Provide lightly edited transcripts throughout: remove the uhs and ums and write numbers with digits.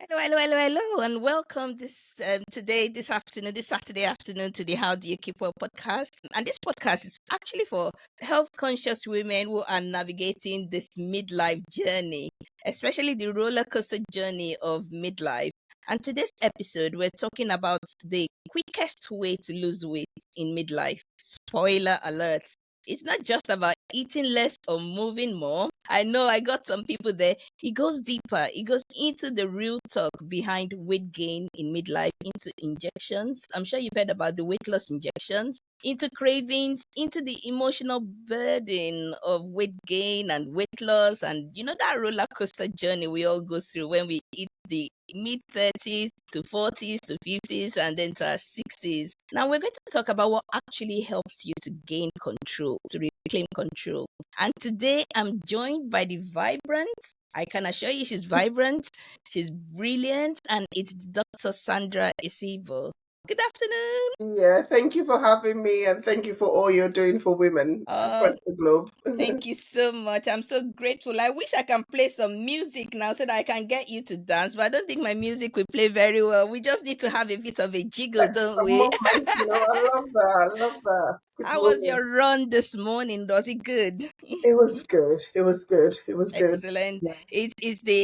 Hello, and welcome this afternoon, this Saturday afternoon to the How Do You Keep Well podcast. And this podcast is actually for health conscious women who are navigating this midlife journey, especially the roller coaster journey of midlife. And today's episode, we're talking about the quickest way to lose weight in midlife. Spoiler alert. It's not just about eating less or moving more. I know I got some people there. It goes deeper. It goes into the real talk behind weight gain in midlife, into injections. I'm sure you've heard about the weight loss injections, into cravings, into the emotional burden of weight gain and weight loss, and that roller coaster journey we all go through when we eat the mid 30s to 40s to 50s and then to our 60s. Now we're going to talk about what actually helps you to gain control, to reclaim control. And today I'm joined by the vibrant, I can assure you she's vibrant, she's brilliant, and it's Dr. Sandra Isibor. Good afternoon. Yeah, thank you for having me and thank you for all you're doing for women Oh, across the globe. thank you so much. I'm so grateful. I wish I can play some music now so that I can get you to dance, but I don't think my music will play very well. We just need to have a bit of a jiggle, That's don't a we? moment, I love that. I love that. Keep How was moving. your run this morning? Was it good? It was good. It was good. It was good. Excellent. Yeah.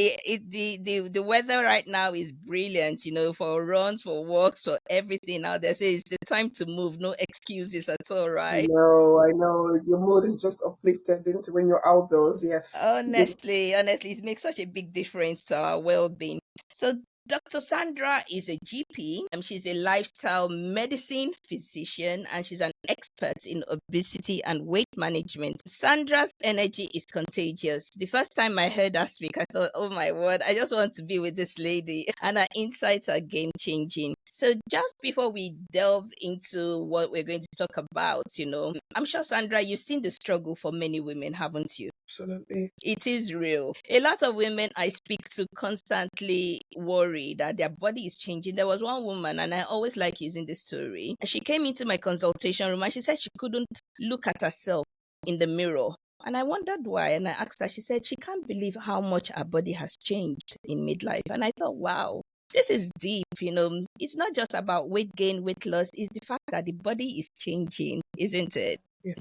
The weather right now is brilliant, for runs, for walks, for everything out there. So it's the time to move. No excuses at all, right? I know. Your mood is just uplifted into when you're outdoors. Yes. Honestly, it makes such a big difference to our well-being. So Dr. Sandra is a GP, and she's a lifestyle medicine physician, and she's an expert in obesity and weight management. Sandra's energy is contagious. The first time I heard her speak, I thought, oh my word, I just want to be with this lady. And her insights are game changing. So just before we delve into what we're going to talk about, I'm sure, Sandra, you've seen the struggle for many women, haven't you? Absolutely. It is real. A lot of women I speak to constantly worry that their body is changing. There was one woman, and I always like using this story. And she came into my consultation room and she said she couldn't look at herself in the mirror. And I wondered why. And I asked her, she said she can't believe how much her body has changed in midlife. And I thought, wow, this is deep. It's not just about weight gain, weight loss, it's the fact that the body is changing, isn't it? Yes.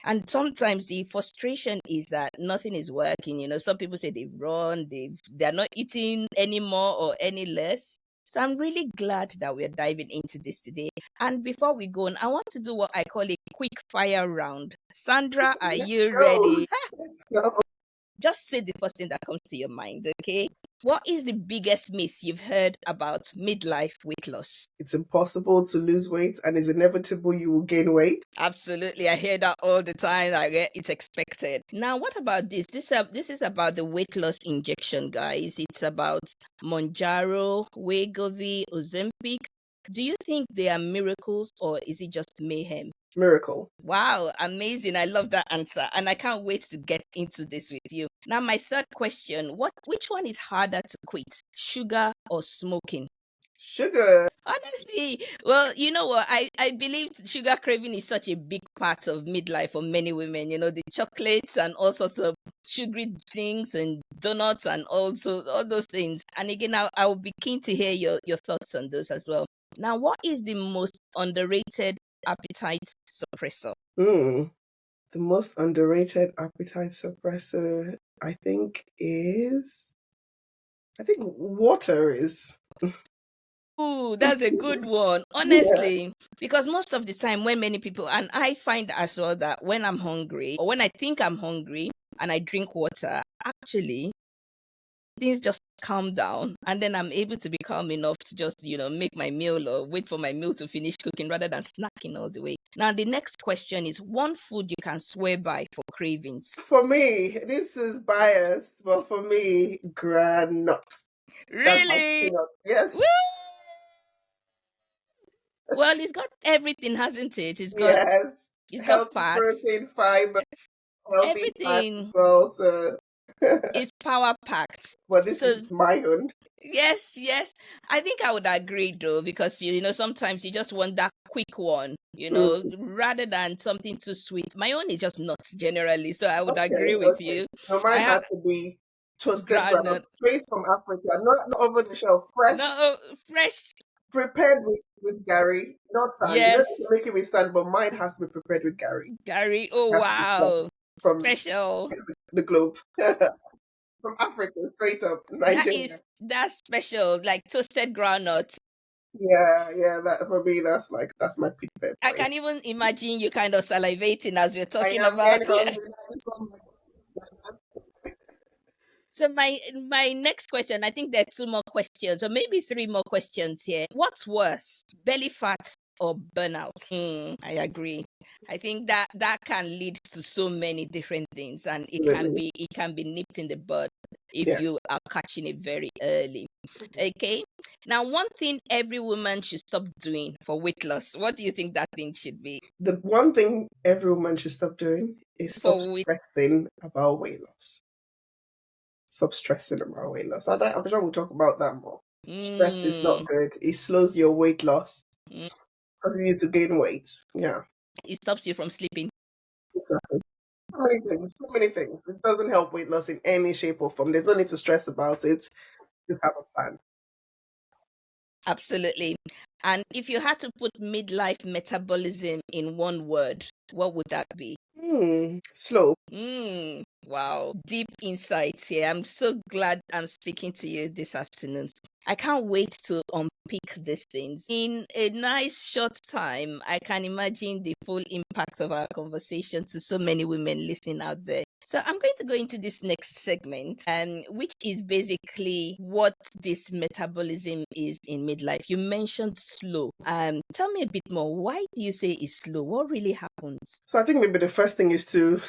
And sometimes the frustration is that nothing is working. Some people say they've run, they're not eating any more or any less. So I'm really glad that we're diving into this today. And before we go on, I want to do what I call a quick fire round. Sandra, are Let's you go. ready? Let's go. Just say the first thing that comes to your mind, okay? What is the biggest myth you've heard about midlife weight loss? It's impossible to lose weight and it's inevitable you will gain weight. Absolutely. I hear that all the time. It's expected. Now, what about this? This is about the weight loss injection, guys. It's about Mounjaro, Wegovy, Ozempic. Do you think they are miracles or is it just mayhem? Miracle. Wow, amazing. I love that answer. And I can't wait to get into this with you. Now, my third question, which one is harder to quit? Sugar or smoking? Sugar. Honestly, well, you know what? I believe sugar craving is such a big part of midlife for many women. The chocolates and all sorts of sugary drinks and donuts and also all those things. And again, I will be keen to hear your thoughts on those as well. Now, what is the most underrated appetite suppressor? The most underrated appetite suppressor, I think water is. Ooh, that's a good one. Yeah. Honestly, because most of the time when many people, and I find as well that when I'm hungry or when I think I'm hungry and I drink water, actually things just calm down and then I'm able to be calm enough to just, make my meal or wait for my meal to finish cooking rather than snacking all the way. Now, the next question is one food you can swear by for cravings. For me, this is biased, but for me, granuts. That's my Really? peanuts. Yes. Woo! Well, it's got everything, hasn't it? Yes. It's got Healthy fats, protein, fiber, healthy fat as everything well. So, is power packed. but this So is my own. yes. I think I would agree though, because sometimes you just want that quick one, Mm, rather than something too sweet. My own is just nuts generally, so I would agree with okay. you. No, I mine have has to be toasted Groundnut. groundnuts straight from Africa, not over the shelf, fresh, No, fresh. prepared with Gary, not sand. You don't need to Yes, make it with sand, but mine has to be prepared with Gary. Gary. Oh It has to be fresh wow, from special. the globe, from Africa, straight up Nigeria. That's special. Like toasted groundnut. Yeah, yeah. That for me, that's my pick there, I boy. can even imagine you kind of salivating as we're I talking am about getting it. hungry now. This one, So my next question, I think there are two more questions, or maybe three more questions here. What's worse, belly fat or burnout? I agree. I think that can lead to so many different things, and absolutely. it can be nipped in the bud if Yeah. you are catching it very early. Okay. Now, one thing every woman should stop doing for weight loss. What do you think that thing should be The one thing every woman should stop doing is stop for weight? stressing about weight loss. Stop stressing about weight loss. I'm sure we'll talk about that more. Stress is not Mm, good. It slows your weight loss, mm. causes you to gain weight. Yeah, It stops you from sleeping. exactly. So many things. So many things. It doesn't help weight loss in any shape or form. There's no need to stress about it. Just have a plan. Absolutely. And if you had to put midlife metabolism in one word, what would that be? Slow. Wow. Deep insights here. I'm so glad I'm speaking to you this afternoon. I can't wait to unpick these things. In a nice short time, I can imagine the full impact of our conversation to so many women listening out there. So I'm going to go into this next segment, which is basically what this metabolism is in midlife. You mentioned slow. Tell me a bit more. Why do you say it's slow? What really happens? So I think maybe the first thing is to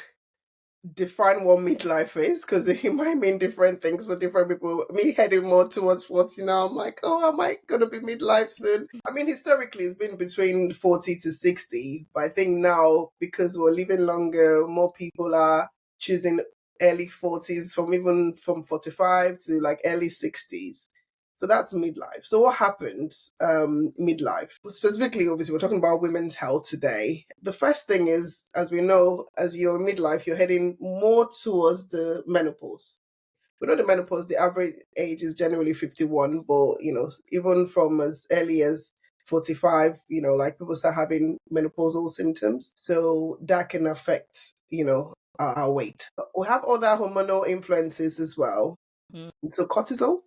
define what midlife is, because it might mean different things for different people. Me heading more towards 40 now, I'm like, oh, am I going to be midlife soon? I mean, historically, it's been between 40 to 60. But I think now, because we're living longer, more people are choosing early 40s, from even from 45 to like early 60s. So that's midlife. So what happens midlife? Specifically, obviously, we're talking about women's health today. The first thing is, as we know, as you're midlife, you're heading more towards the menopause. We know the menopause, the average age is generally 51, but even from as early as 45, like people start having menopausal symptoms. So that can affect, our weight. We have other hormonal influences as well. Mm. So cortisol,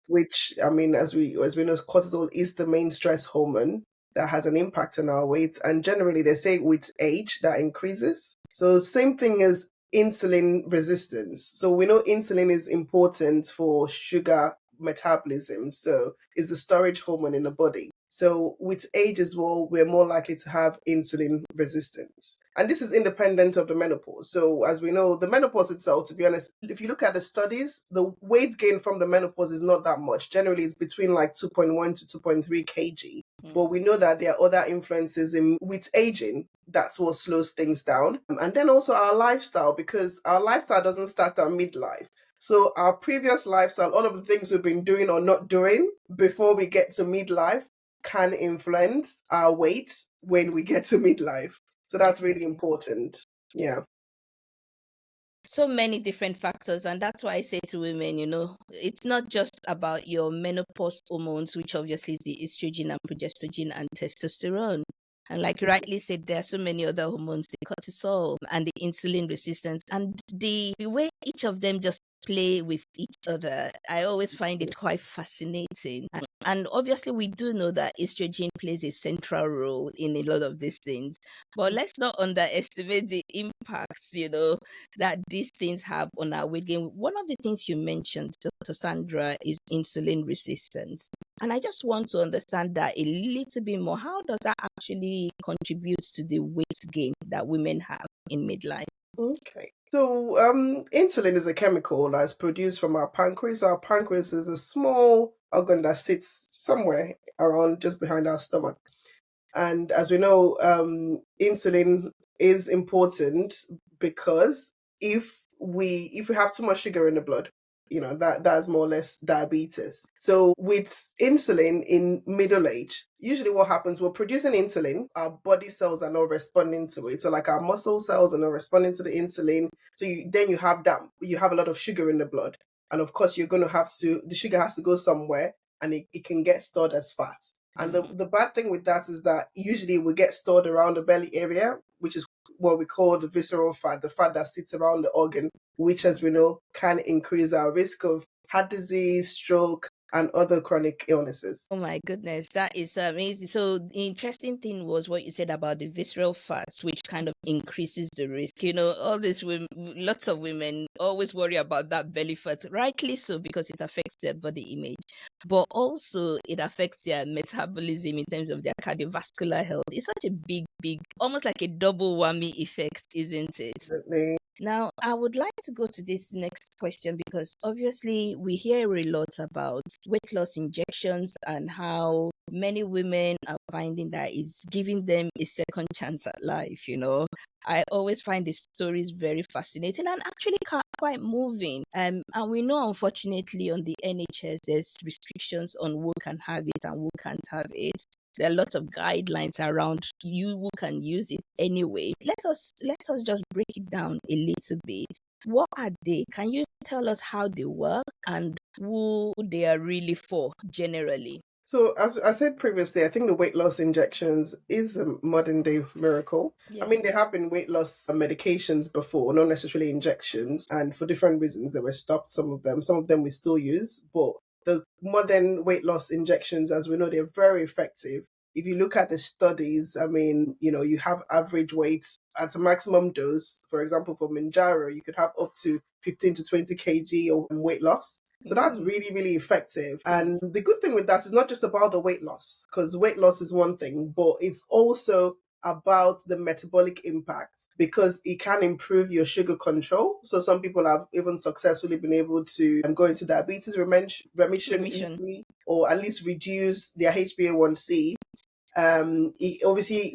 which, I mean, as we know, cortisol is the main stress hormone that has an impact on our weight, and generally they say with age that increases. So same thing as insulin resistance. So we know insulin is important for sugar metabolism, so it's the storage hormone in the body. So with age as well, we're more likely to have insulin resistance. And this is independent of the menopause. So as we know, the menopause itself, to be honest, if you look at the studies, the weight gain from the menopause is not that much. Generally, it's between like 2.1 to 2.3 kg. But we know that there are other influences with aging. That's what slows things down. And then also our lifestyle, because our lifestyle doesn't start at midlife. So our previous lifestyle, all of the things we've been doing or not doing before we get to midlife, can influence our weight when we get to midlife. So that's really important. Yeah. So many different factors, and that's why I say to women, it's not just about your menopause hormones, which obviously is the estrogen and progesterone and testosterone. And like you rightly said, there are so many other hormones, the cortisol and the insulin resistance, and the way each of them just play with each other. I always find it quite fascinating. And obviously, we do know that estrogen plays a central role in a lot of these things. But let's not underestimate the impacts, that these things have on our weight gain. One of the things you mentioned, Dr. Sandra, is insulin resistance. And I just want to understand that a little bit more. How does that actually contribute to the weight gain that women have in midlife? Okay. So insulin is a chemical that's produced from our pancreas. So our pancreas is a small organ that sits somewhere around just behind our stomach. And as we know, insulin is important because if we have too much sugar in the blood, that's more or less diabetes. So with insulin in middle age, usually what happens, we're producing insulin, our body cells are not responding to it. So like our muscle cells are not responding to the insulin. So then you have a lot of sugar in the blood. And of course, the sugar has to go somewhere, and it can get stored as fat. And the bad thing with that is that usually we get stored around the belly area, which is what we call the visceral fat, the fat that sits around the organ, which, as we know, can increase our risk of heart disease, stroke, and other chronic illnesses. Oh my goodness, that is amazing. So the interesting thing was what you said about the visceral fats, which kind of increases the risk. All these women, lots of women always worry about that belly fat, rightly so, because it affects their body image, but also it affects their metabolism in terms of their cardiovascular health. It's such a big, almost like a double whammy effect, isn't it? Definitely. Now, I would like to go to this next question because obviously we hear a lot about weight loss injections and how many women are finding that it's giving them a second chance at life. I always find the stories very fascinating and actually quite moving. And we know, unfortunately, on the NHS, there's restrictions on who can have it and who can't have it. There are lots of guidelines around you who can use it anyway. Let us just break it down a little bit. What are they? Can you tell us how they work and who they are really for generally? So, as I said previously, I think the weight loss injections is a modern day miracle. I mean, Yes. there have been weight loss medications before, not necessarily injections, and for different reasons they were stopped, some of them. Some of them we still use, but the modern weight loss injections, as we know, they're very effective. If you look at the studies, I mean, you have average weights at a maximum dose. For example, for Mounjaro, you could have up to 15 to 20 kg of weight loss. So that's really, really effective. And the good thing with that is not just about the weight loss, because weight loss is one thing, but it's also about the metabolic impact, because it can improve your sugar control. So some people have even successfully been able to go into diabetes remission easily, or at least reduce their HbA1c. Obviously,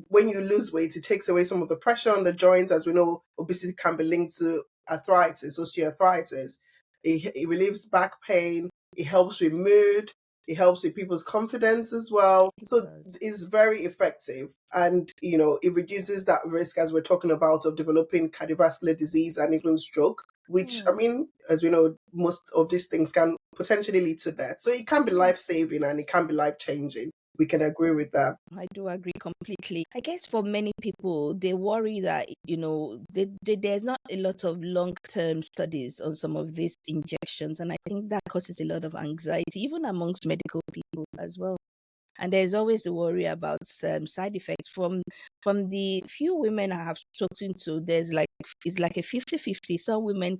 when you lose weight, it takes away some of the pressure on the joints. As we know, obesity can be linked to arthritis, osteoarthritis. It relieves back pain. It helps with mood. It helps with people's confidence as well. So it's very effective, and it reduces that risk, as we're talking about, of developing cardiovascular disease and even stroke. Which, I mean, as we know, most of these things can potentially lead to that. So it can be life saving and it can be life changing. We can agree with that. I do agree completely. I guess for many people, they worry that, there's not a lot of long-term studies on some of these injections. And I think that causes a lot of anxiety, even amongst medical people as well. And there's always the worry about side effects. From the few women I have spoken to, it's like a 50-50. Some women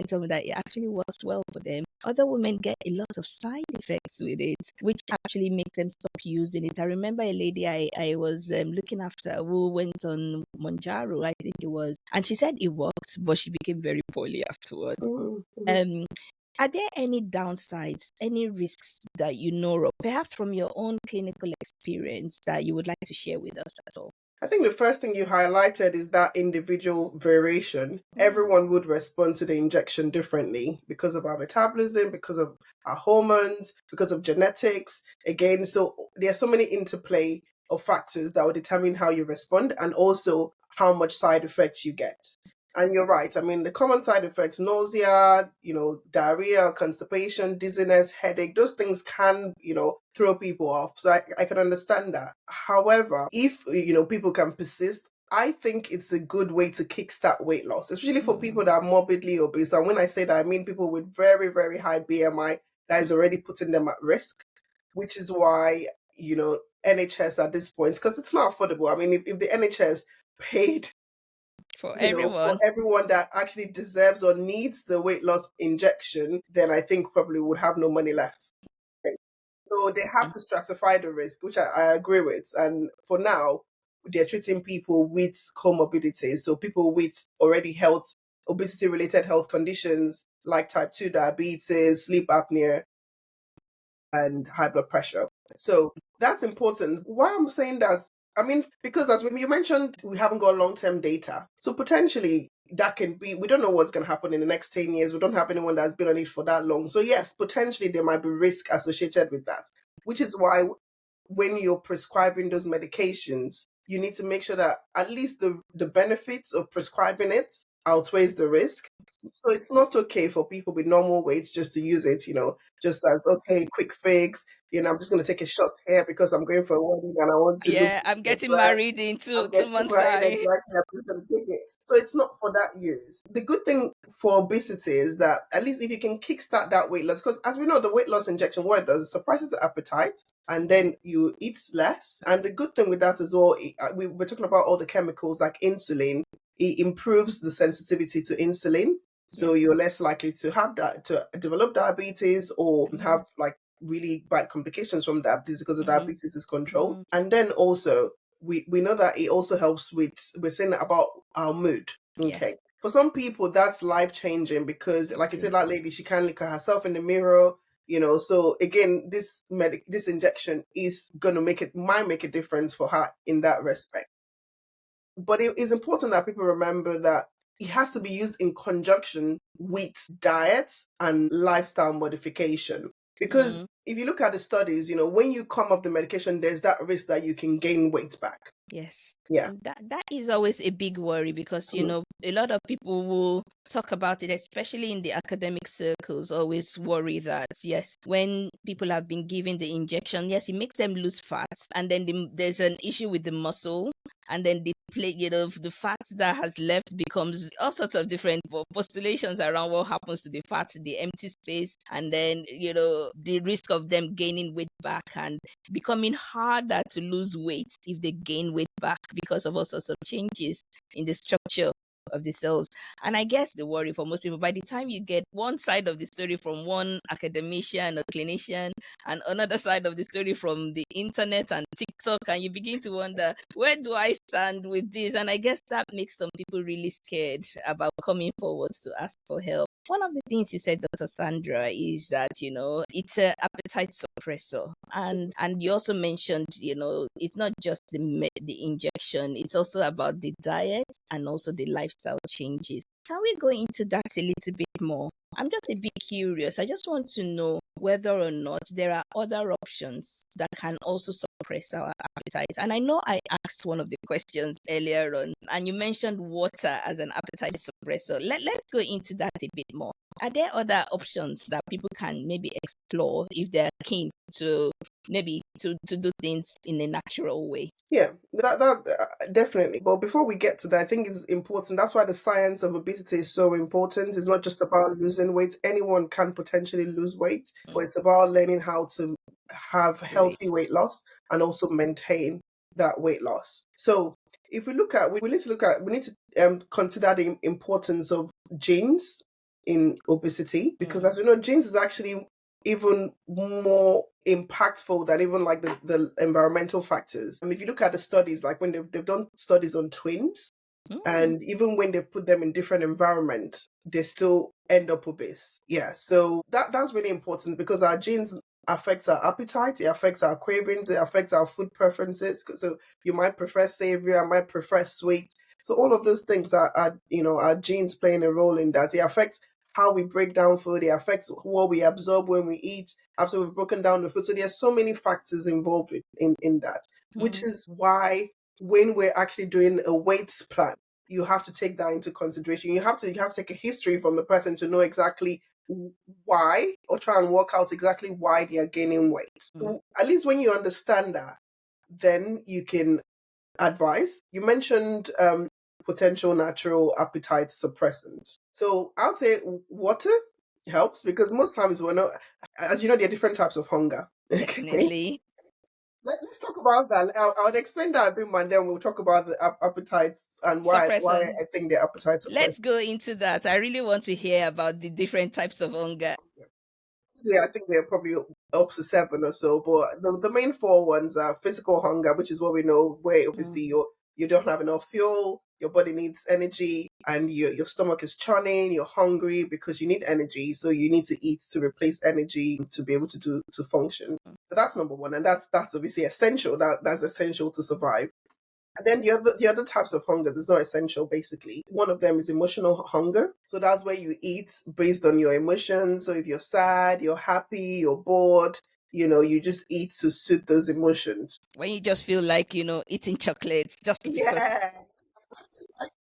tell me that it actually works well for them. Other women get a lot of side effects with it, which actually makes them stop using it. I remember a lady I was looking after who went on Mounjaro, I think it was, and she said it worked, but she became very poorly afterwards. Mm-hmm. Are there any downsides, any risks that you know of, perhaps from your own clinical experience, that you would like to share with us at all? I think the first thing you highlighted is that individual variation. Everyone would respond to the injection differently because of our metabolism, because of our hormones, because of genetics. Again, so there are so many interplay of factors that will determine how you respond, and also how much side effects you get. And you're right. I mean, the common side effects, nausea, diarrhea, constipation, dizziness, headache, those things can, throw people off. So I can understand that. However, if, people can persist, I think it's a good way to kickstart weight loss, especially for people that are morbidly obese. And when I say that, I mean people with very, very high BMI that is already putting them at risk, which is why, NHS at this point, because it's not affordable. I mean, if the NHS paid For for everyone. everyone that actually deserves or needs the weight loss injection, then I think probably would have no money left. So they have to stratify the risk, which I agree with. And for now, they're treating people with comorbidities. So people with already obesity related health conditions like type 2 diabetes, sleep apnea, and high blood pressure. So that's important. Why I'm saying that I mean, because as you mentioned, we haven't got long-term data. So potentially that can be, we don't know what's going to happen in the next 10 years. We don't have anyone that's been on it for that long. So yes, potentially there might be risk associated with that, which is why when you're prescribing those medications, you need to make sure that at least the benefits of prescribing it outweighs the risk. So it's not okay for people with normal weights just to use it, just as, okay, quick fix. I'm just going to take a shot here because I'm going for a wedding and I want to look Yeah, I'm getting dressed. married in I'm two getting months married, time. exactly. I'm just going to take it. So it's not for that use. The good thing for obesity is that at least if you can kickstart that weight loss, because as we know, the weight loss injection, what it does, it suppresses the appetite and then you eat less. And the good thing with that as well, we're talking about all the chemicals like insulin. It improves the sensitivity to insulin. So Yeah. you're less likely to have that, to develop diabetes or have like really bad complications from diabetes because the diabetes is controlled. And then also we know that it also helps with, we're saying about our mood. Okay. Yes. For some people that's life changing because like you said, that lady, she can't look at herself in the mirror, so again, this injection is gonna might make a difference for her in that respect. But it is important that people remember that it has to be used in conjunction with diet and lifestyle modification. Because if you look at the studies, when you come off the medication, there's that risk that you can gain weight back. Yes. Yeah. And that is always a big worry because, a lot of people will talk about it, especially in the academic circles, always worry that, yes, when people have been given the injection, yes, it makes them lose fat. And then there's an issue with the muscle. And then the fat that has left becomes all sorts of different postulations around what happens to the fat, the empty space, and then, the risk of them gaining weight back and becoming harder to lose weight if they gain weight back because of all sorts of changes in the structure of the cells. And I guess the worry for most people, by the time you get one side of the story from one academician or clinician and another side of the story from the internet and TikTok, and you begin to wonder, where do I stand with this? And I guess that makes some people really scared about coming forward to ask for help. One of the things you said, Dr. Sandra, is that, it's an appetite suppressor. And you also mentioned, it's not just the injection, it's also about the diet and also the lifestyle changes. Can we go into that a little bit more? I'm just a bit curious. I just want to know whether or not there are other options that can also suppress our appetite. And I know I asked one of the questions earlier on, and you mentioned water as an appetite suppressor. Let's go into that a bit more. Are there other options that people can maybe explore if they're keen to maybe to do things in a natural way? Yeah, that definitely. But before we get to that, I think it's important. That's why the science of obesity is so important. It's not just about losing weight. Anyone can potentially lose weight, but it's about learning how to have healthy weight loss and also maintain that weight loss. So if we look at, we need to look at, we need to consider the importance of genes in obesity because as we know, genes is actually even more impactful than even like the environmental factors. If you look at the studies, like when they've done studies on twins, and even when they've put them in different environments, they still end up obese. Yeah, so that's really important because our genes affects our appetite, it affects our cravings, it affects our food preferences. So you might prefer savory, I might prefer sweet. So all of those things are our genes playing a role in that. It affects how we break down food, it affects what we absorb when we eat after we've broken down the food. So there's so many factors involved in that, which is why when we're actually doing a weight plan, you have to take that into consideration. You have to take a history from the person to know exactly why, or try and work out exactly why they are gaining weight. So at least when you understand that, then you can advise. You mentioned potential natural appetite suppressants. So I'll say water helps because most times we're not, as you know, there are different types of hunger. Okay. Definitely. Let's talk about that. I'll explain that a bit more, and then we'll talk about the appetites and why Suppressant. I think the appetite Let's suppressant. go into that. I really want to hear about the different types of hunger. Yeah, I think there are probably up to 7 or so, but the main 4 ones are physical hunger, which is what we know, where obviously you don't have enough fuel, your body needs energy, and your stomach is churning, you're hungry because you need energy, so you need to eat to replace energy to be able to function. So that's number 1, and that's obviously essential. That's essential to survive. And then the other types of hunger is not essential basically. One of them is emotional hunger. So that's where you eat based on your emotions. So if you're sad, you're happy, you're bored, you just eat to suit those emotions. When you just feel like, eating chocolate just because. Yeah.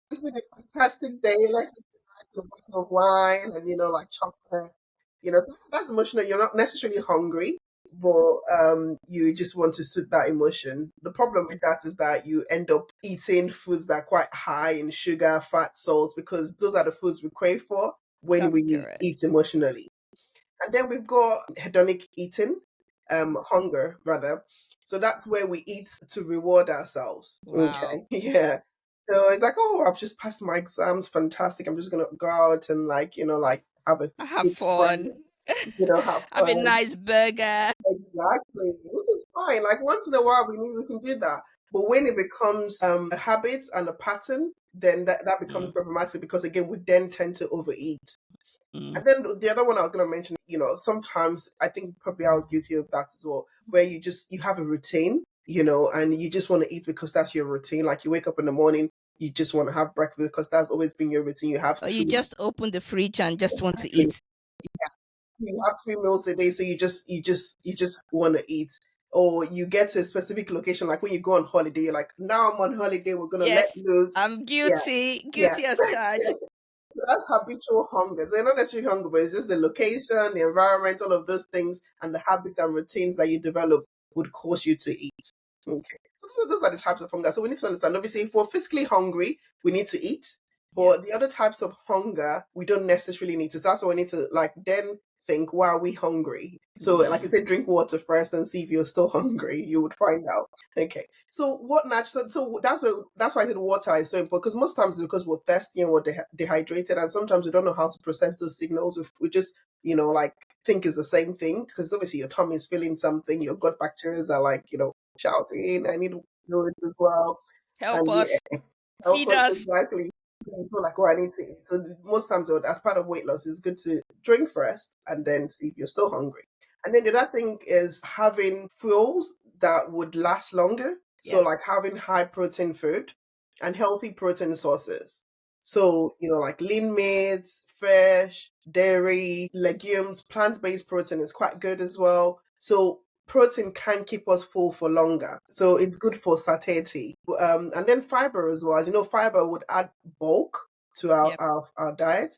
It's been a fantastic day. Let's just have a bottle of wine and like chocolate. So that's emotional. You're not necessarily hungry, but you just want to suit that emotion. The problem with that is that you end up eating foods that are quite high in sugar, fat, salt, because those are the foods we crave for when That's we correct. eat emotionally. And then we've got hedonic eating, hunger rather. So that's where we eat to reward ourselves. Wow. Okay. Yeah. So it's like, oh, I've just passed my exams, fantastic. I'm just gonna go out and like have a I have good spread, fun. have Have a fun. nice burger. Exactly. Which is fine. Like once in a while we can do that. But when it becomes a habit and a pattern, then that becomes Mm, problematic because again we then tend to overeat. mm. And then the other one I was going to mention, sometimes I think probably I was guilty of that as well, where you have a routine, and you just want to eat because that's your routine. Like you wake up in the morning, you just want to have breakfast because that's always been your routine. You have Or you three, just open the fridge and just want to exactly. eat. You have 3 meals a day, so you just want to eat. Or you get to a specific location, like when you go on holiday, you're like, now I'm on holiday, we're gonna let Yes, loose. I'm Yeah, guilty. Guilty yes. as charged. That's habitual hunger. So you're not necessarily hunger, but it's just the location, the environment, all of those things, and the habits and routines that you develop would cause you to eat. Okay. So those are the types of hunger. So we need to understand. Obviously, if we're physically hungry, we need to eat. Yeah. But the other types of hunger, we don't necessarily need to. So that's why we need to then think, why are we hungry? So, like I Mm. said, drink water first and see if you're still hungry. You would find out. Okay. So what natural? So that's why I said water is so important because most times it's because we're thirsty and we're dehydrated, and sometimes we don't know how to process those signals. We just like think it's the same thing because obviously your tummy is feeling something, your gut bacteria are like shouting, I need fluids as well, Help and us. help Feed us us. exactly. You feel like, oh, I need to eat. So most times, as part of weight loss, it's good to drink first and then see if you're still hungry. And then the other thing is having fuels that would last longer. So Yep. like having high protein food and healthy protein sources. So, like lean meats, fish, dairy, legumes, plant-based protein is quite good as well. So protein can keep us full for longer. So it's good for satiety. And then fiber as well. As you know, fiber would add bulk to our, Yep. our, our diet.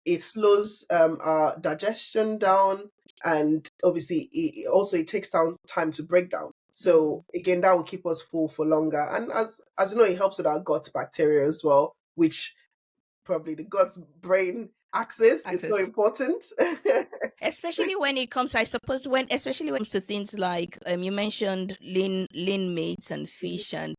It slows our digestion down, and obviously it takes time to break down. Mm. So again, that will keep us full for longer. And as you know, it helps with our gut bacteria as well, which probably the gut brain axis is so Access. important. Especially when it comes, I suppose, especially when it comes to things like you mentioned lean meats and fish, and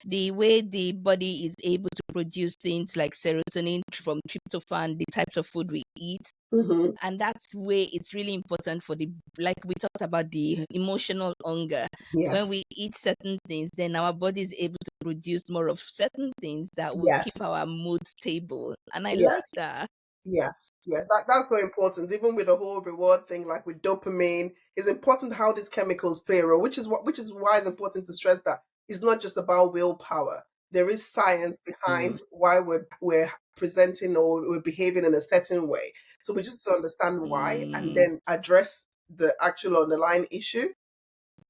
the way the body is able to produce things like serotonin from tryptophan, the types of food we eat. Hmm. And that's where it's really important for the, like we talked about, the emotional hunger. When Yes. we eat certain things, then our body is able to produce more of certain things that will keep Yes. our mood stable. And I Yes. like that. Yes, yes, that's so important. Even with the whole reward thing, like with dopamine, it's important how these chemicals play a role. Which is why it's important to stress that it's not just about willpower. There is science Mm. behind why we're presenting or we're behaving in a certain way. So we just to understand why and Mm. then address the actual underlying issue.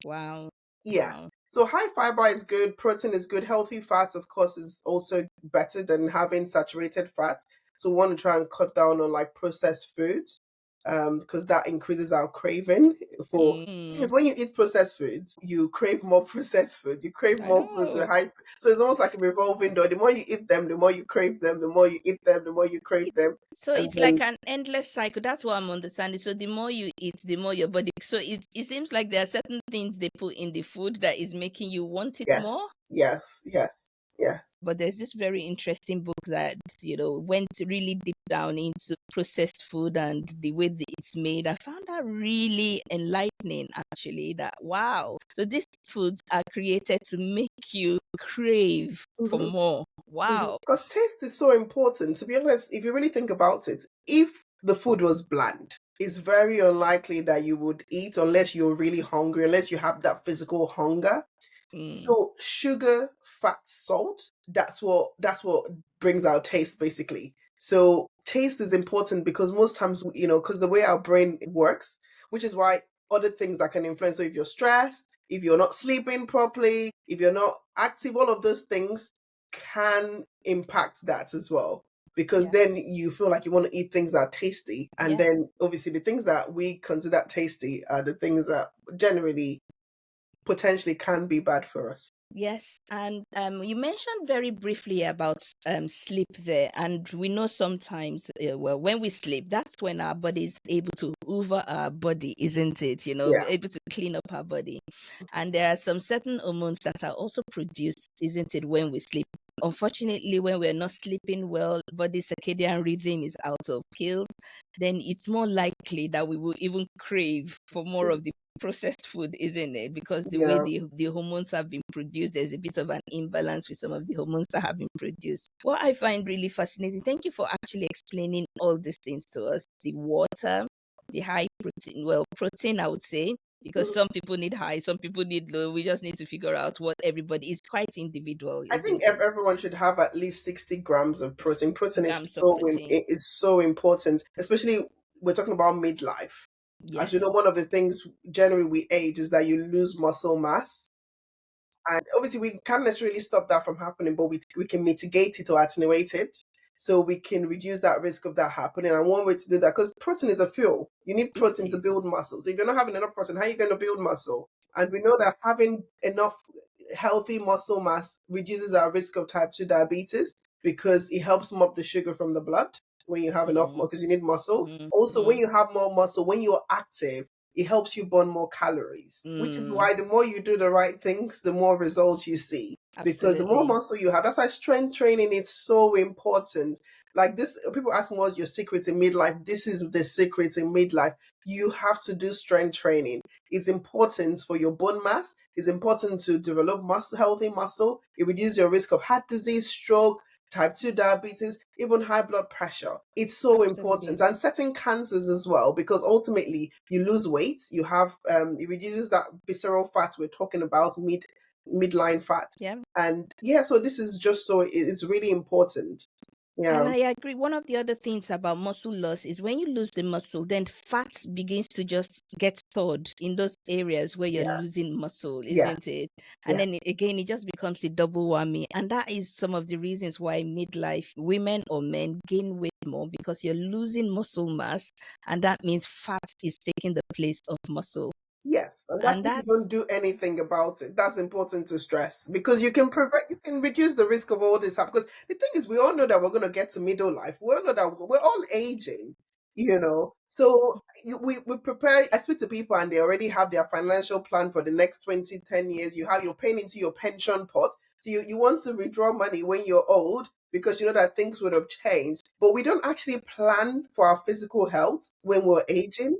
Wow. Yes. Wow. So high fiber is good, protein is good, healthy fats, of course, is also better than having saturated fat. So we want to try and cut down on like processed foods, because that increases our craving for. The thing Mm. is, when you eat processed foods, you crave more processed food. You crave I more food with know. high. So it's almost like a revolving door. The more you eat them, the more you crave them. The more you eat them, the more you crave them, So and it's like then an endless cycle. That's what I'm understanding. So the more you eat, the more your body. So it seems like there are certain things they put in the food that is making you want it yes, more. yes, yes, yes. But there's this very interesting book that went really deep down into processed food and the way that it's made. I found that really enlightening, actually. That wow, so these foods are created to make you crave for Mhm. more. Wow. Because taste is so important. To be honest, if you really think about it, if the food was bland, it's very unlikely that you would eat unless you're really hungry, unless you have that physical hunger. Mm. So sugar, fat, salt, that's what brings our taste basically. So taste is important because most times, because the way our brain works, which is why other things that can influence. So if you're stressed, if you're not sleeping properly, if you're not active, all of those things can impact that as well. Because Yeah. then you feel like you want to eat things that are tasty. And Yeah. then obviously the things that we consider tasty are the things that generally potentially can be bad for us. Yes, and you mentioned very briefly about sleep there, and we know sometimes, well, when we sleep, that's when our body is able to hoover our body, isn't it? Yeah. Able to clean up our body, and there are some certain hormones that are also produced, isn't it, when we sleep? Unfortunately, when we're not sleeping well, body circadian rhythm is out of kill, then it's more likely that we will even crave for more of the processed food, isn't it? Because the way Yeah. the hormones have been produced, there's a bit of an imbalance with some of the hormones that have been produced. What I find really fascinating, thank you for actually explaining all these things to us. The water, the high protein, well, protein, I would say, because some people need high, some people need low. We just need to figure out what everybody is, quite individual, I think isn't it? everyone should have at least 60 grams of protein. 60 Protein is grams of protein. so important, especially we're talking about midlife. As you Yes. know, one of the things generally we age is that you lose muscle mass. And obviously, we can't necessarily stop that from happening, but we can mitigate it or attenuate it. So we can reduce that risk of that happening. And one way to do that, because protein is a fuel, you need It protein to is. build muscle. So if you're not having enough protein, how are you going to build muscle? And we know that having enough healthy muscle mass reduces our risk of type 2 diabetes because it helps mop the sugar from the blood when you have enough, Mm, because you need muscle. mm, Also, when mm, you have more muscle, when you're active, it helps you burn more calories, which is mm. why the more you do the right things, the more results you see. Because the more Absolutely. muscle you have, that's why strength training is so important. Like this, people ask me what's your secret in midlife. This is the secret in midlife. You have to do strength training. It's important for your bone mass. It's important to develop muscle, healthy muscle. It reduces your risk of heart disease, stroke, type 2 diabetes, even high blood pressure. It's so Absolutely. important. And setting cancers as well, because ultimately you lose weight, you have it reduces that visceral fat we're talking about, midline fat. Yeah. And yeah, so this is just so it's really important. And Yeah. I agree. One of the other things about muscle loss is when you lose the muscle, then fat begins to just get stored in those areas where you're Yeah. losing muscle, Yeah. isn't it? And then Yes. again, it just becomes a double whammy. And that is some of the reasons why midlife women or men gain weight more, because you're losing muscle mass. And that means fat is taking the place of muscle. Yes, and that's And if you that's don't do anything about it. That's important to stress because you can reduce the risk of all this happen. Because the thing is, we all know that we're going to get to middle life. We all know that we're all aging, you know. So we prepare. I speak to people and they already have their financial plan for the next 20, 10 years. You have your paying into your pension pot. So you want to withdraw money when you're old because you know that things would have changed. But we don't actually plan for our physical health when we're aging,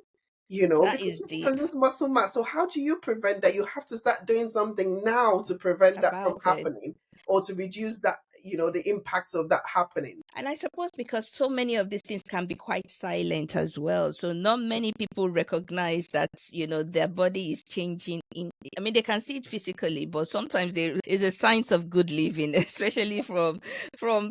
that because is you're deep going to lose muscle mass. So how do you prevent that? You have to start doing something now to prevent that from about it. happening or to reduce that, the impact of that happening. And I suppose because so many of these things can be quite silent as well. So not many people recognize that, their body is changing I mean, they can see it physically, but sometimes there is a signs of good living, especially from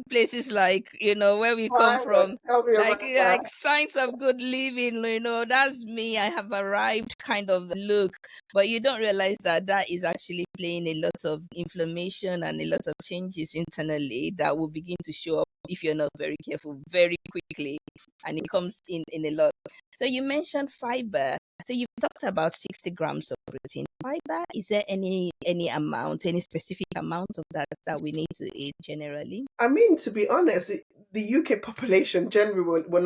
places like, where we Oh come my gosh, from. tell me Like about that. like signs of good living, that's me. I have arrived kind of look, but you don't realize that that is actually playing a lot of inflammation and a lot of changes internally that will begin to show up if you're not very careful very quickly, and it comes in a lot. So you mentioned fiber. So you've talked about 60 grams of protein. Fiber, is there any amount, any specific amount of that we need to eat generally? I mean, to be honest, the UK population generally we're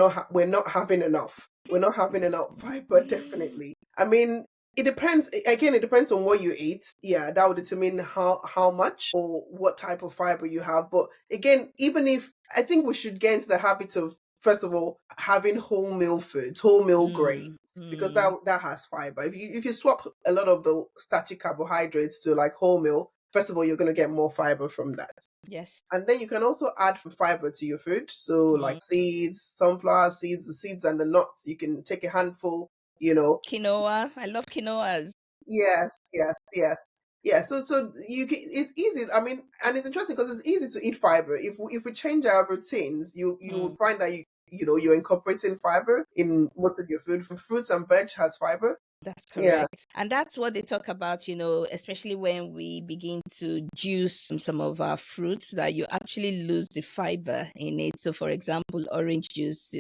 not having enough. We're not having enough fiber, definitely. I mean, it depends. Again, it depends on what you eat. Yeah, that would determine how much or what type of fiber you have. But again, even if I think we should get into the habit of first of all having whole meal foods, whole meal grains, Mm, because mm, that has fiber. If you swap a lot of the starchy carbohydrates to like whole meal, first of all, you're going to get more fiber from that. yes. And then you can also add fiber to your food. So, Mm. like seeds, sunflower seeds, the seeds and the nuts. You can take a handful, you know. Quinoa. I love quinoas. Yes, yes, yes. Yeah, so you can, it's easy. I mean, and it's interesting because it's easy to eat fiber. If we change our routines, you Mm. would find that you're incorporating fiber in most of your food. Fruits and veg has fiber. That's Yeah, correct. And that's what they talk about, especially when we begin to juice some of our fruits, that you actually lose the fiber in it. So, for example, orange juice,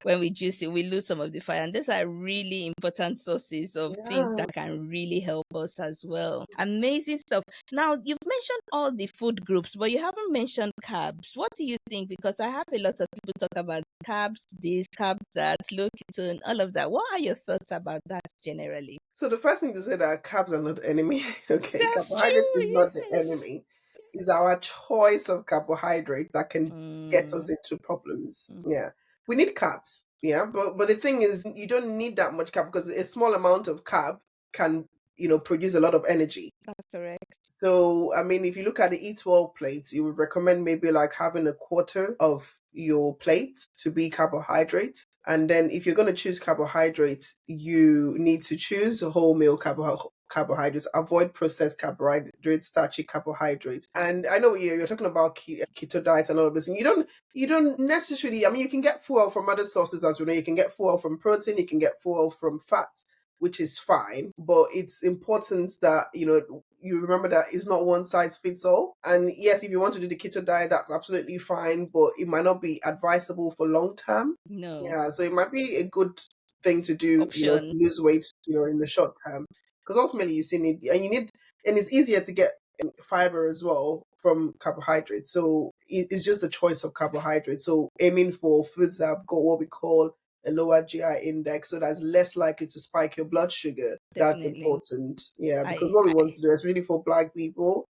when we juice it, we lose some of the fiber. And these are really important sources of things yeah. that can really help us as well. Amazing stuff. Now, you've mentioned all the food groups, but you haven't mentioned carbs. What do you think? Because I have a lot of people talk about carbs this, carbs that, low ketone, all of that. What are your thoughts about that generally? So the first thing to say that carbs are not the enemy. Okay, That's carbohydrates is true. not the Yes. enemy. It's Yes. our choice of carbohydrates that can get us Mm, into problems. mm, Yeah, we need carbs. Yeah, but the thing is, you don't need that much carb because a small amount of carb can produce a lot of energy. that's correct. So, I mean, if you look at the Eat Well plate, you would recommend maybe like having a quarter of your plate to be carbohydrate. And then if you're going to choose carbohydrates, you need to choose whole meal carbohydrates, avoid processed carbohydrates, starchy carbohydrates. And I know you're talking about keto diets and all of this, and you don't necessarily, I mean, you can get fuel from other sources as we know. You can get fuel from protein, you can get fuel from fat, which is fine, but it's important that you remember that it's not one size fits all. And yes, if you want to do the keto diet, that's absolutely fine, but it might not be advisable for long term. No Yeah, so it might be a good thing to do, to option. lose weight, in the short term, because ultimately you still need, and it's easier to get fiber as well from carbohydrates. So it's just the choice of carbohydrates. So aiming for foods that have got what we call a lower GI index, so that's less likely to spike your blood sugar. That's Definitely. important. Yeah, because I, what we want I, to do is really for Black people.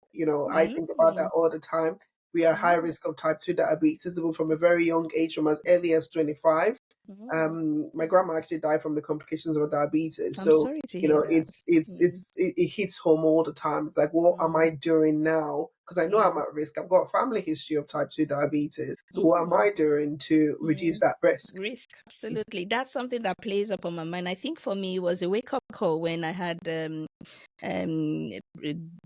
I think about that mm, all the time. We are high mm, risk of type 2 diabetes even from a very young age, from as early as 25. mm. My grandma actually died from the complications of diabetes. I'm So, sorry to hear that. Mm, it hits home all the time. It's like, what am mm, I doing now? Because I know yeah. I'm at risk. I've got a family history of type 2 diabetes. So what am Mm, I doing to reduce mm. that risk? Risk, absolutely. That's something that plays up on my mind. I think for me, it was a wake up call when I had um,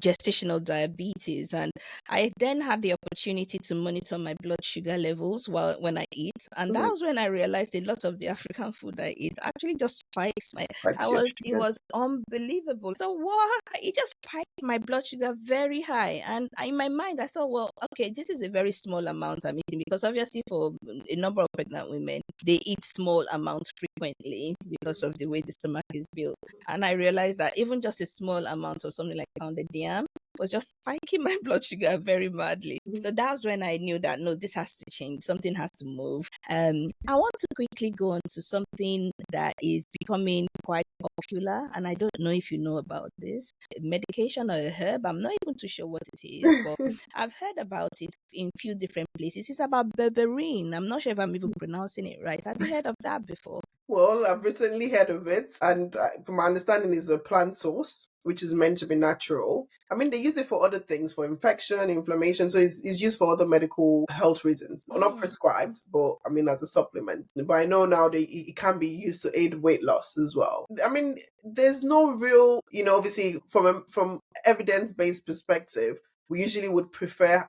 gestational diabetes, and I then had the opportunity to monitor my blood sugar levels when I eat, and that Mhm. was when I realized a lot of the African food I eat actually just spikes my. Spikes your It sugar. was unbelievable. So what? It just spiked my blood sugar very high, and in my mind I thought, well, okay, this is a very small amount I'm eating, because obviously for a number of pregnant women, they eat small amounts frequently because of the way the stomach is built. And I realized that even just a small amount of something like pounded yam was just spiking my blood sugar very badly. Mhm. So that's when I knew that no, this has to change. Something has to move. I want to quickly go on to something that is becoming quite popular, and I don't know if you know about this medication or a herb. I'm not even too sure what it is, but I've heard about it in few different places. It's about berberine. I'm not sure if I'm even pronouncing it right. Have you heard of that before? Well, I've recently heard of it, and from my understanding, it's a plant source, which is meant to be natural. I mean, they use it for other things, for infection, inflammation, so it's used for other medical health reasons. Not Mm. prescribed, but I mean, as a supplement. But I know now it can be used to aid weight loss as well. I mean, there's no real, obviously, from evidence-based perspective, we usually would prefer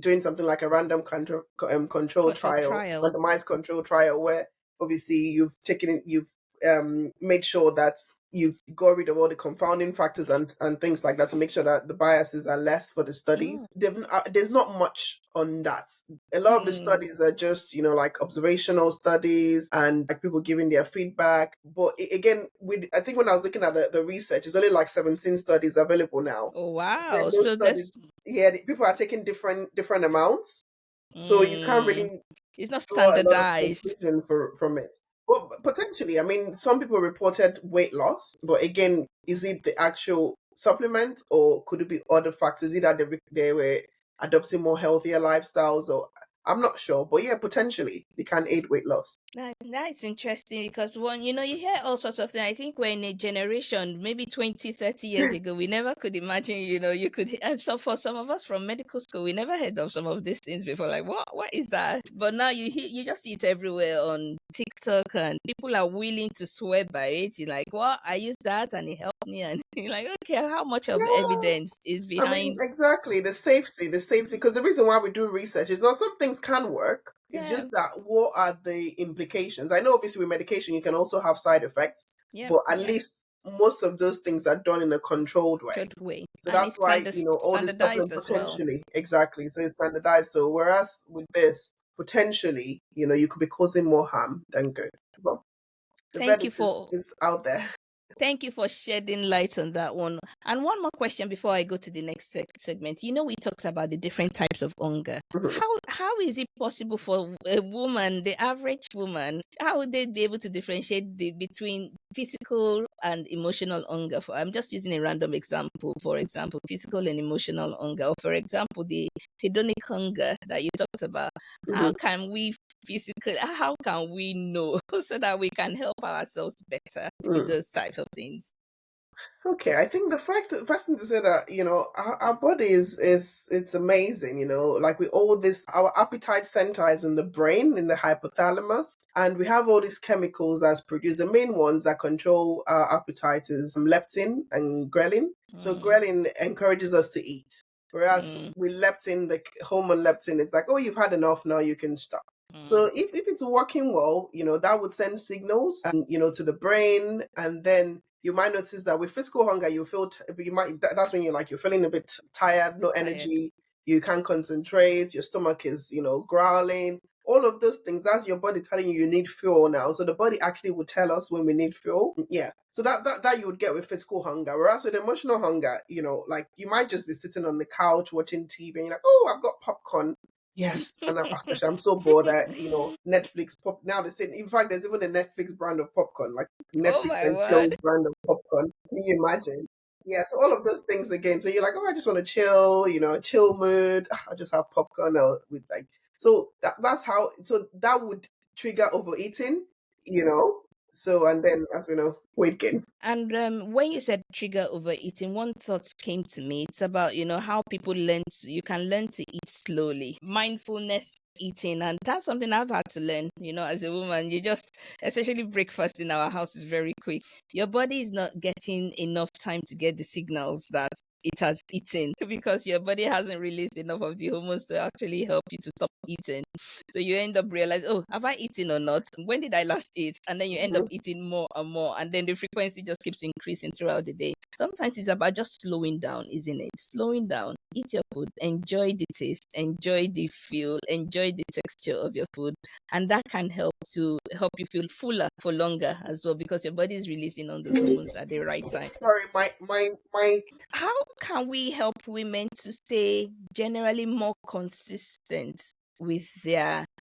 doing something like a random control Controlled trial, trial. randomized control trial, where obviously you've made sure that you've got rid of all the confounding factors and things like that to make sure that the biases are less for the Mm. studies. There's not much on that. A lot of the Mm. studies are just like observational studies and like people giving their feedback. But again, I think when I was looking at the research, it's only like 17 studies available now. Oh, Then wow. those So there's studies, yeah, people are taking different amounts, so you can't mm, really it's not draw a lot of standardized. conclusion from it. Well, potentially, I mean, some people reported weight loss, but again, is it the actual supplement or could it be other factors? Either they were adopting more healthier lifestyles, or I'm not sure, but yeah, potentially they can aid weight loss. That's interesting because one, you hear all sorts of things. I think we're in a generation, maybe 20, 30 years ago, we never could imagine, you could, and so for some of us from medical school, we never heard of some of these things before. Like, what is that? But now you just see it everywhere on TikTok, and people are willing to swear by it. You're like, what? I used that and it helped me. And you're like, okay, how much of Yeah. evidence is I mean, behind? exactly, the safety, because the reason why we do research is not some things can work. It's Yeah, just that what are the implications? I know obviously with medication you can also have side effects, yeah, but at yeah. least most of those things are done in a controlled way. Good way. So And that's it's why, all this standardized supplement as well. potentially, exactly. So it's standardized. So whereas with this, potentially, you could be causing more harm than good. But the Thank you verdict is for is out there. Thank you for shedding light on that one. And one more question before I go to the next segment. We talked about the different types of hunger. How is it possible for a woman, the average woman, how would they be able to differentiate between physical and emotional hunger? I'm just using a random example. For example, physical and emotional hunger, or for example, the hedonic hunger that you talked about. How can we how can we know so that we can help ourselves better with Mhm. those types of things? Okay, I think the first thing to say that our body is it's amazing. Like we all this, our appetite center is in the brain, in the hypothalamus, and we have all these chemicals that's produced. The main ones that control our appetite is leptin and ghrelin. So Mm, ghrelin encourages us to eat, whereas mm, with leptin, the hormone leptin, it's like, oh, you've had enough, now you can stop. mm. So if it's working well, that would send signals and to the brain, and then you might notice that with physical hunger, you feel that's when you're feeling a bit tired, no Tired. energy, you can't concentrate, your stomach is growling. All of those things, that's your body telling you need fuel now. So the body actually will tell us when we need fuel. Yeah. So that you would get with physical hunger. Whereas with emotional hunger, like you might just be sitting on the couch watching TV and you're like, oh, I've got popcorn. Yes, and I'm so bored that Netflix pop now. They say, in fact, there's even a Netflix brand of popcorn, like Oh Netflix my and word. chill brand of popcorn. Can you imagine? Yeah, so all of those things again. So you're like, oh, I just want to chill, chill mood. I just have popcorn or with like. So that's how. So that would trigger overeating, you know. So and then as we know, weight gain. And when you said trigger overeating, one thought came to me. It's about, how people you can learn to eat slowly, mindfulness eating. And that's something I've had to learn, as a woman. Especially breakfast in our house is very quick. Your body is not getting enough time to get the signals that it has eaten because your body hasn't released enough of the hormones to actually help you to stop eating. So you end up realizing, oh, have I eaten or not? When did I last eat? And then you end up Mhm. eating more and more. And then the frequency just keeps increasing throughout the day. Sometimes it's about just slowing down, isn't it? Slowing down, eat your food, enjoy the taste, enjoy the feel, enjoy the texture of your food. And that can help you feel fuller for longer as well because your body is releasing on those hormones at the right time. Sorry, my How can we help women to stay generally more consistent with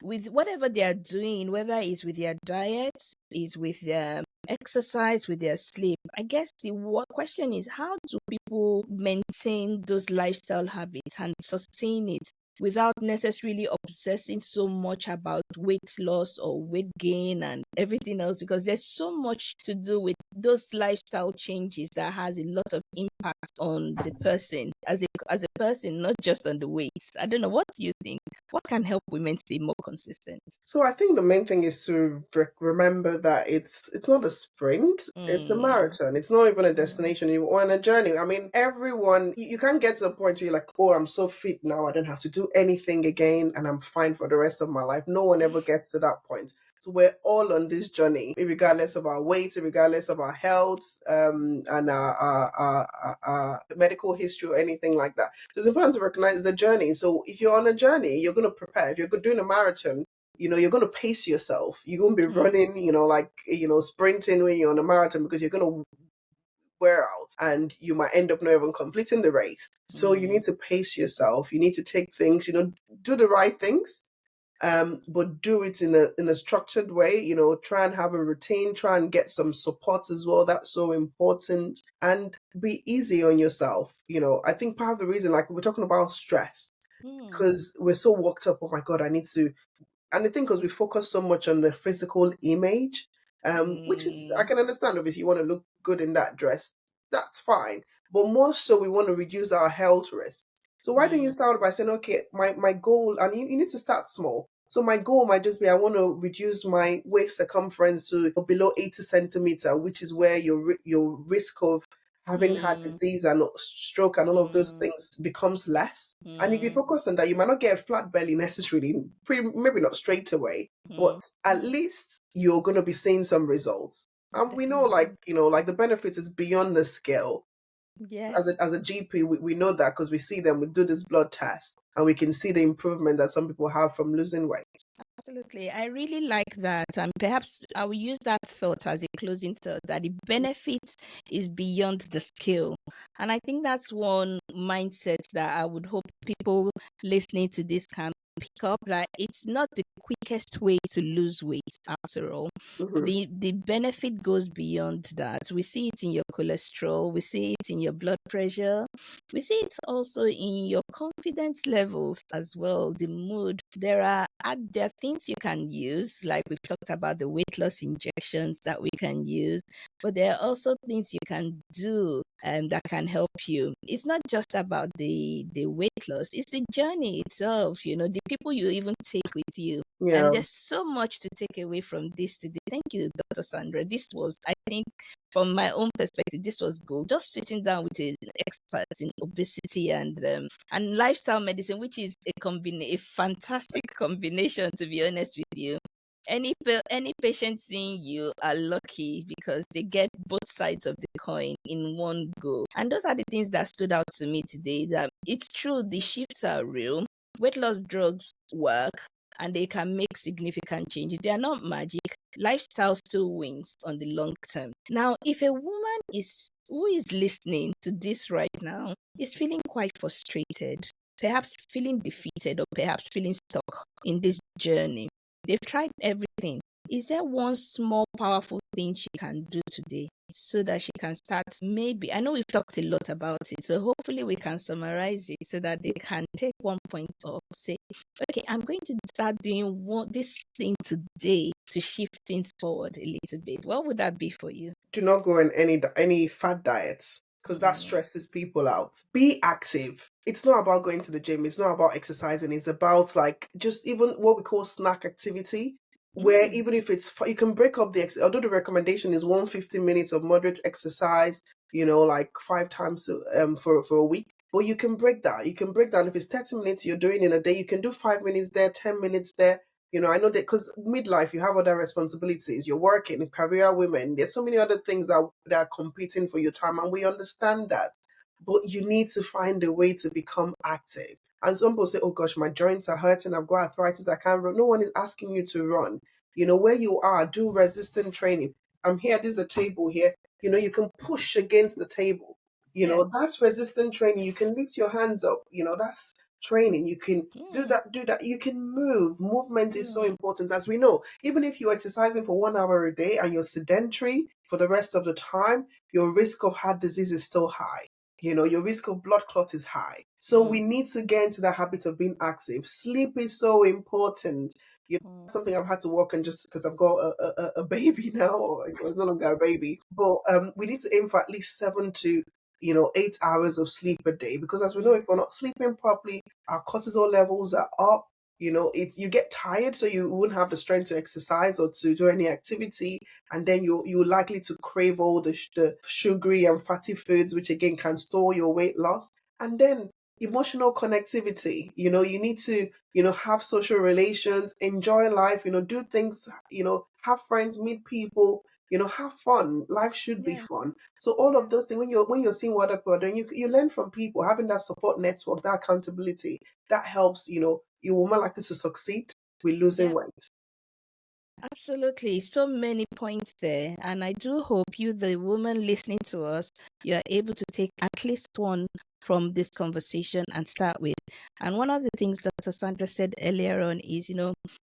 whatever they are doing, whether it's with their diet, is with their exercise, with their sleep? I guess the question is, how do people maintain those lifestyle habits and sustain it without necessarily obsessing so much about weight loss or weight gain and everything else? Because there's so much to do with those lifestyle changes that has a lot of impact on the person as a person, not just on the weight. I don't know. What do you think? What can help women stay more consistent? So I think the main thing is to remember that it's not a sprint, it's a Mm, marathon. It's not even a mm, destination. You're on a journey. I mean, everyone you can't get to a point where you're like, oh, I'm so fit now. I don't have to do anything again, and I'm fine for the rest of my life. No one ever gets to that point. So we're all on this journey, regardless of our weight, regardless of our health, and our medical history or anything like that. So it's important to recognize the journey. So if you're on a journey, you're going to prepare. If you're doing a marathon, you're going to pace yourself. You're going to be mm, running, like, sprinting when you're on a marathon because you're going to wear out and you might end up not even completing the race. So you mm, need to pace yourself. You need to take things, do the right things. But do it in a structured way. Try and have a routine. Try and get some support as well. That's so important. And be easy on yourself. I think part of the reason, like we're talking about stress, Mm. because we're so worked up. Oh my God, I need to. And I think because we focus so much on the physical image, which is, I Mm. can understand, obviously, you want to look good in that dress. That's fine. But more so, we want to reduce our health risk. So why don't you Mm. start by saying, okay, my goal, and you need to start small. So my goal might just be, I want to reduce my waist circumference to below 80 centimeter, which is where your risk of having heart Mm. disease and stroke and all of those Mm. things becomes less. And if you Mm. focus on that, you might not get a flat belly necessarily, maybe not straight away, but Mm. at least you're going to be seeing some results. And we know, Definitely. like the benefits is beyond the scale. Yes. As a GP, we know that because we see them, we do this blood test, and we can see the improvement that some people have from losing weight. Absolutely. I really like that. And perhaps I will use that thought as a closing thought that the benefits is beyond the skill. And I think that's one mindset that I would hope people listening to this can pick up, that it's not the quickest way to lose weight after all. Hmm. The benefit goes beyond that. We see it in your cholesterol, we see it in your blood pressure, we see it also in your confidence levels as well, the mood. There are things you can use, like we've talked about the weight loss injections that we can use, but there are also things you can do that can help you. It's not just about the weight loss, it's the journey itself, the people you even take with you. Yeah. And there's so much to take away from this today. Thank you, Dr. Sandra. This was, I think, from my own perspective, this was good. Just sitting down with an expert in obesity and lifestyle medicine, which is a fantastic combination, to be honest with you. Any patient seeing you are lucky because they get both sides of the coin in one go. And those are the things that stood out to me today. That it's true, the shifts are real. Weight loss drugs work and they can make significant changes. They are not magic. Lifestyle still wins on the long term. Now, if a woman is who is listening to this right now is feeling quite frustrated, perhaps feeling defeated, or perhaps feeling stuck in this journey, they've tried everything. Is there one small, powerful thing she can do today so that she can start? Maybe, I know we've talked a lot about it, so hopefully we can summarize it so that they can take one point off, say, okay, I'm going to start doing this thing today to shift things forward a little bit. What would that be for you? Do not go on any fad diets because that Mm. stresses people out. Be active. It's not about going to the gym. It's not about exercising. It's about like just even what we call snack activity, where Mm. even if you can break up although the recommendation is 150 minutes of moderate exercise, like 5 times for a week. But you can break that. You can break down if it's 30 minutes you're doing in a day, you can do 5 minutes there, 10 minutes there. I know that because midlife, you have other responsibilities. You're working, career women. There's so many other things that are competing for your time, and we understand that. But you need to find a way to become active. And some people say, "Oh gosh, my joints are hurting. I've got arthritis. I can't run." No one is asking you to run. Where you are, do resistant training. I'm here. There's a table here. You can push against the table. Yeah. That's resistant training. You can lift your hands up. That's training. You can Mm. do that. You can move. Movement is so Mm. important, as we know. Even if you're exercising for 1 hour a day and you're sedentary for the rest of the time, your risk of heart disease is still high. Your risk of blood clot is high. So we Mm. need to get into the habit of being active. Sleep is so important. Mm. Something I've had to work on just because I've got a baby now, or it's no longer a baby. But we need to aim for at least 7 to 8 hours of sleep a day, because as we know, Mm. if we're not sleeping properly, our cortisol levels are up. It's you get tired, so you won't have the strength to exercise or to do any activity, and then you're likely to crave all the sugary and fatty foods, which again can store your weight loss. And then emotional connectivity. You need to have social relations, enjoy life. Do things. Have friends, meet people. Have fun. Life should be Yeah. fun. So all Yeah. of those things, when you're seeing what other people are doing, you learn from people, having that support network, that accountability, that helps. You're more likely to succeed with losing Yeah. weight. Absolutely. So many points there. And I do hope you, the woman listening to us, you are able to take at least one from this conversation and start with. And one of the things Dr. Sandra said earlier on is,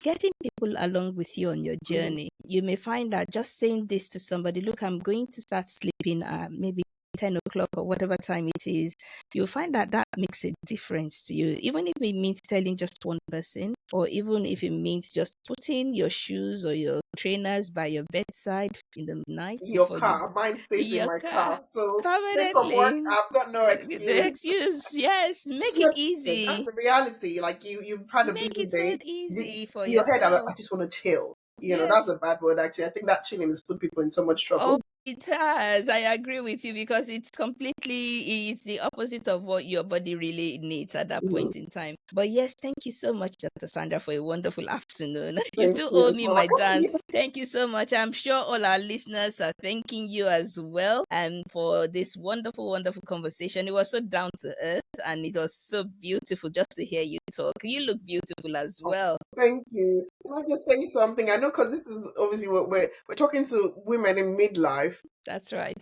getting people along with you on your Mhm. journey. You may find that just saying this to somebody, look, I'm going to start sleeping maybe 10 o'clock or whatever time it is, you'll find that that makes a difference to you. Even if it means telling just one person, or even if it means just putting your shoes or your trainers by your bedside in the night Your before you car, mine stays in your my car car. So think of work, permanently. I've got no The excuse. excuse, yes, make It's it your time. That's easy. the reality. Like you've had a Make busy it so day. easy for In your head, I'm like, I yourself. just want to chill. That's Yes. a bad word actually. I think that chilling has put people in so much Oh, trouble. it has. I agree with you because it's the opposite of what your body really needs at that Mm, point in time. But yes, thank you so much, Dr. Sandra, for a wonderful afternoon. You thank still you owe as me well. my dance. Thank you so much. I'm sure all our listeners are thanking you as well and for this wonderful, wonderful conversation. It was so down to earth and it was so beautiful just to hear you talk. You look beautiful as well. Thank you. Can I just say something? I know because this is obviously what we're talking to women in midlife. That's right.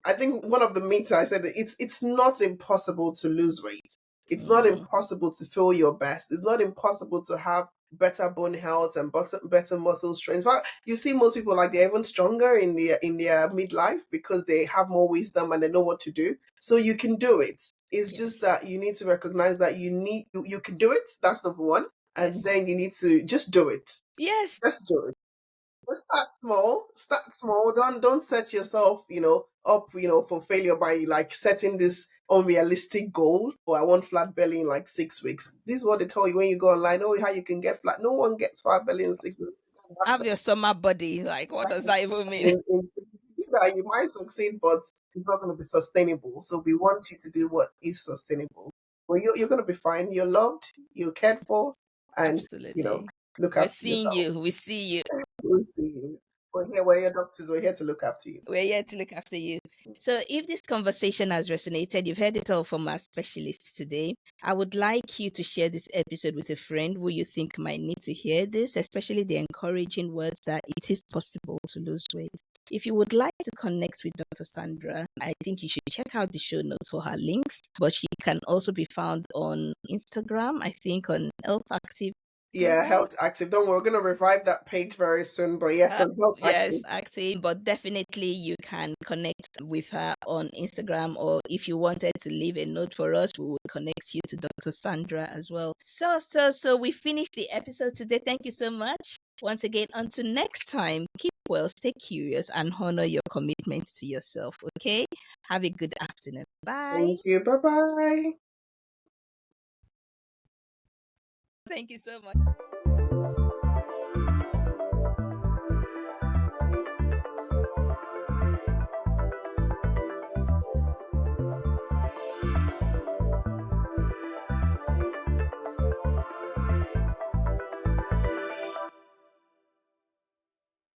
I think one of the myths I said that it's not impossible to lose weight. It's not Mm, impossible to feel your best. It's not impossible to have better bone health and better muscle strength. Well, you see most people like they're even stronger in their midlife because they have more wisdom and they know what to do. So you can do it. It's just yes. that you need to recognize that you can do it. That's number one. And Yes. then you need to just do it. Yes. Just do it. But start small. Start small. Don't set yourself, up, for failure by like setting this unrealistic goal. Or I want flat belly in like 6 weeks. This is what they tell you when you go online. Oh, how you can get flat. No one gets flat belly in 6 weeks. Have your summer body. Like, what does Exactly. that even mean? If you do that, you might succeed, but it's not going to be sustainable. So we want you to do what is sustainable. Well, you're going to be fine. You're loved. You're cared for, and Absolutely. look We're after seeing yourself. you. We see you. We'll see you. We're here. We're your doctors. We're here to look after you. We're here to look after you. So, if this conversation has resonated, you've heard it all from our specialists today. I would like you to share this episode with a friend who you think might need to hear this, especially the encouraging words that it is possible to lose weight. If you would like to connect with Dr. Sandra, I think you should check out the show notes for her links, but she can also be found on Instagram, I think on Health Active. Am I Yeah, right? Health Active. Don't worry, we're going to revive that page very soon. But yes, on Health Yes, Active. active, but definitely you can connect with her on Instagram, or if you wanted to leave a note for us, we would connect you to Dr. Sandra as well. So we finished the episode today. Thank you so much. Once again, until next time, keep well, stay curious, and honor your commitments to yourself. Okay? Have a good afternoon. Bye. Thank you. Bye bye. Thank you so much.